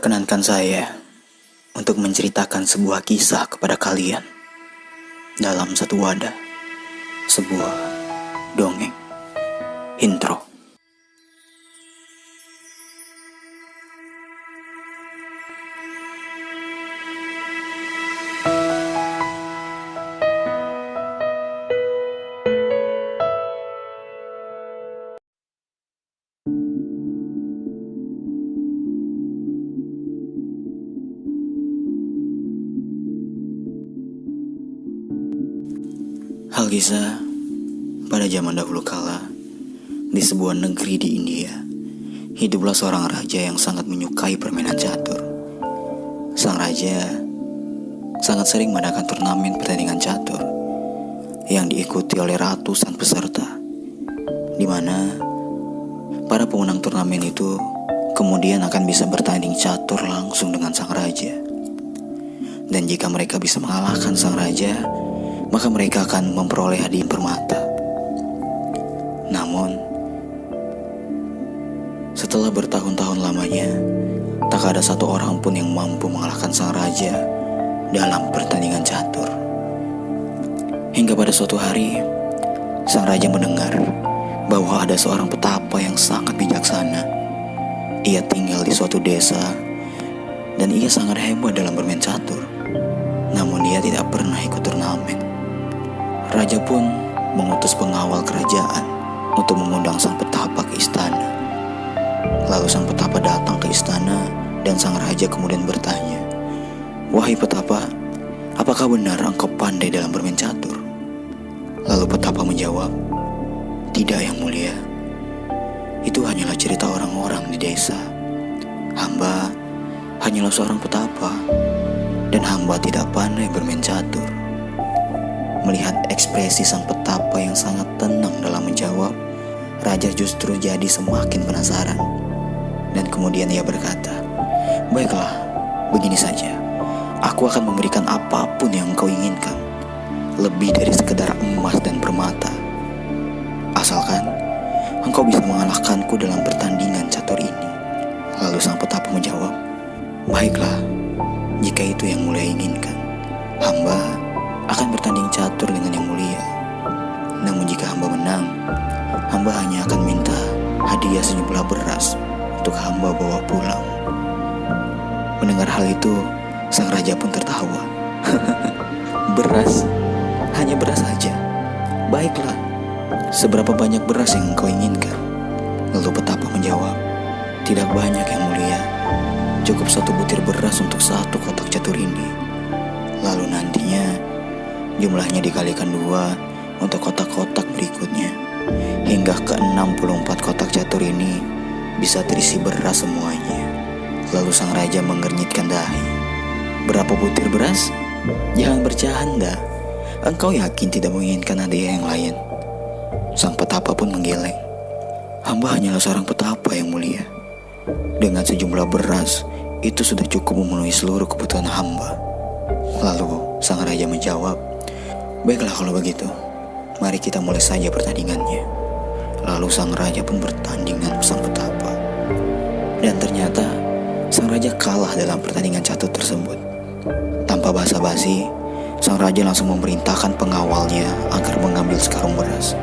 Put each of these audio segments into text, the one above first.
Perkenankan saya untuk menceritakan sebuah kisah kepada kalian dalam satu wadah, sebuah dongeng. Intro. Hal kisah pada zaman dahulu kala, di sebuah negeri di India, hiduplah seorang raja yang sangat menyukai permainan catur. Sang raja sangat sering mengadakan turnamen pertandingan catur yang diikuti oleh ratusan peserta, di mana para pemenang turnamen itu kemudian akan bisa bertanding catur langsung dengan sang raja. Dan jika mereka bisa mengalahkan sang raja, maka mereka akan memperoleh hadiah permata. Namun, setelah bertahun-tahun lamanya, tak ada satu orang pun yang mampu mengalahkan sang raja dalam pertandingan catur. Hingga pada suatu hari, sang raja mendengar bahwa ada seorang petapa yang sangat bijaksana. Ia tinggal di suatu desa dan ia sangat hebat dalam bermain catur. Namun dia tidak pernah ikut turnamen. Raja pun mengutus pengawal kerajaan untuk mengundang sang petapa ke istana. Lalu sang petapa datang ke istana dan sang raja kemudian bertanya, "Wahai petapa, apakah benar engkau pandai dalam bermain catur?" Lalu petapa menjawab, "Tidak, yang mulia. Itu hanyalah cerita orang-orang di desa. Hamba hanyalah seorang petapa dan hamba tidak pandai bermain catur." Melihat ekspresi sang petapa yang sangat tenang dalam menjawab, raja justru jadi semakin penasaran. Dan kemudian ia berkata, "Baiklah, begini saja. Aku akan memberikan apapun yang engkau inginkan, lebih dari sekedar emas dan permata. Asalkan engkau bisa mengalahkanku dalam pertandingan catur ini." Lalu sang petapa menjawab, "Baiklah, jika itu yang mulia inginkan, hamba akan bertanding catur dengan yang mulia. Namun jika hamba menang, hamba hanya akan minta hadiah sejumlah beras untuk hamba bawa pulang." Mendengar hal itu, sang raja pun tertawa. "Beras? Hanya beras saja? Baiklah, seberapa banyak beras yang engkau inginkan?" Lalu petapa menjawab, "Tidak banyak, yang mulia. Cukup satu butir beras untuk satu kotak catur ini. Lalu nantinya jumlahnya dikalikan 2 untuk kotak-kotak berikutnya, hingga ke 64 kotak catur ini bisa terisi beras semuanya." Lalu sang raja mengernyitkan dahi. "Berapa butir beras? Jangan bercanda. Engkau yakin tidak menginginkan hadiah yang lain?" Sang petapa pun menggeleng. "Hamba hanyalah seorang petapa, yang mulia. Dengan sejumlah beras, itu sudah cukup memenuhi seluruh kebutuhan hamba." Lalu sang raja menjawab, "Baiklah kalau begitu, mari kita mulai saja pertandingannya." Lalu sang raja pun bertanding dengan sang petapa. Dan ternyata sang raja kalah dalam pertandingan catur tersebut. Tanpa basa-basi, sang raja langsung memerintahkan pengawalnya agar mengambil sekarung beras.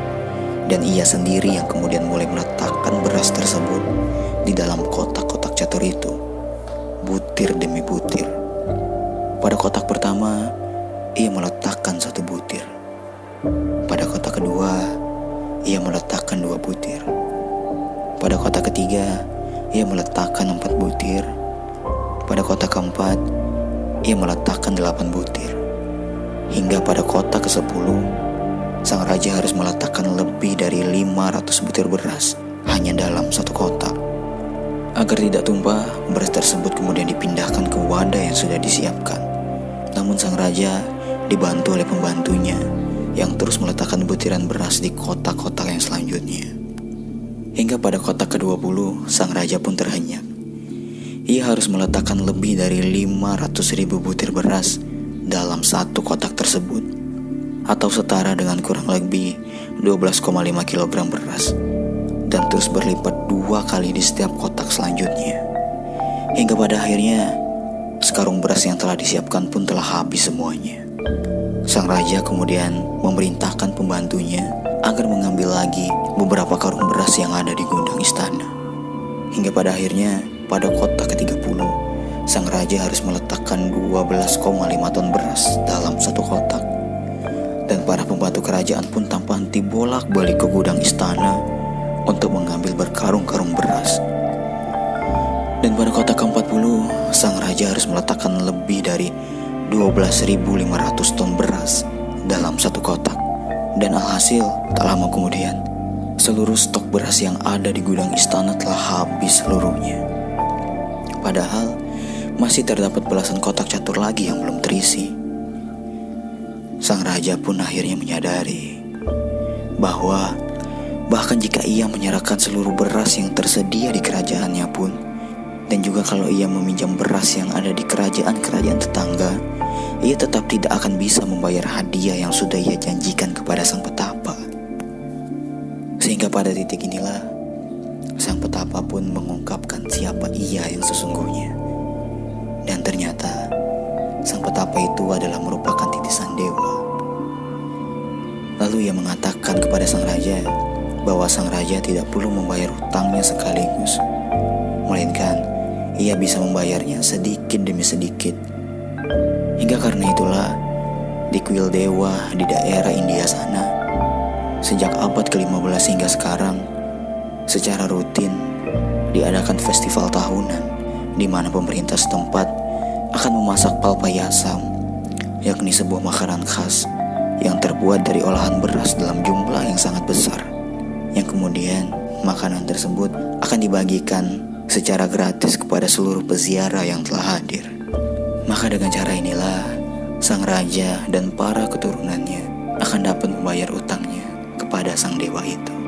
Dan ia sendiri yang kemudian mulai meletakkan beras tersebut di dalam kotak-kotak catur itu, butir demi butir. Pada kotak pertama, ia meletakkan 1 butir. Pada kotak kedua, ia meletakkan 2 butir. Pada kotak ketiga, ia meletakkan 4 butir. Pada kotak keempat, ia meletakkan 8 butir. Hingga pada kotak ke-10, sang raja harus meletakkan lebih dari 500 butir beras hanya dalam 1 kotak. Agar tidak tumpah, beras tersebut kemudian dipindahkan ke wadah yang sudah disiapkan. Namun sang raja dibantu oleh pembantunya yang terus meletakkan butiran beras di kotak-kotak yang selanjutnya. Hingga pada kotak ke-20, sang raja pun terhenyak. Ia harus meletakkan lebih dari 500.000 butir beras dalam 1 kotak tersebut, atau setara dengan kurang lebih 12,5 kg beras, dan terus berlipat 2 kali di setiap kotak selanjutnya. Hingga pada akhirnya, sekarung beras yang telah disiapkan pun telah habis semuanya. Sang raja kemudian memerintahkan pembantunya agar mengambil lagi beberapa karung beras yang ada di gudang istana. Hingga pada akhirnya, pada kota ke-30, sang raja harus meletakkan 12,5 ton beras dalam satu kotak. Dan para pembantu kerajaan pun tanpa henti bolak-balik ke gudang istana untuk mengambil berkarung-karung beras. Dan pada kota ke-40, sang raja harus meletakkan lebih dari 12.500 ton beras dalam satu kotak. Dan alhasil, tak lama kemudian, seluruh stok beras yang ada di gudang istana telah habis seluruhnya. Padahal, masih terdapat belasan kotak catur lagi yang belum terisi. Sang raja pun akhirnya menyadari bahwa bahkan jika ia menyerahkan seluruh beras yang tersedia di kerajaannya pun, dan juga kalau ia meminjam beras yang ada di kerajaan-kerajaan tetangga, ia tetap tidak akan bisa membayar hadiah yang sudah ia janjikan kepada sang petapa. Sehingga pada titik inilah, sang petapa pun mengungkapkan siapa ia yang sesungguhnya. Dan ternyata, sang petapa itu adalah merupakan titisan dewa. Lalu ia mengatakan kepada sang raja bahwa sang raja tidak perlu membayar hutangnya sekaligus, melainkan ia bisa membayarnya sedikit demi sedikit. Hingga karena itulah, di kuil dewa di daerah India sana, sejak abad ke-15 hingga sekarang, secara rutin diadakan festival tahunan di mana pemerintah setempat akan memasak palpayasam, yakni sebuah makanan khas yang terbuat dari olahan beras dalam jumlah yang sangat besar, yang kemudian makanan tersebut akan dibagikan secara gratis kepada seluruh peziarah yang telah hadir. Maka dengan cara inilah, sang raja dan para keturunannya akan dapat membayar utangnya kepada sang dewa itu.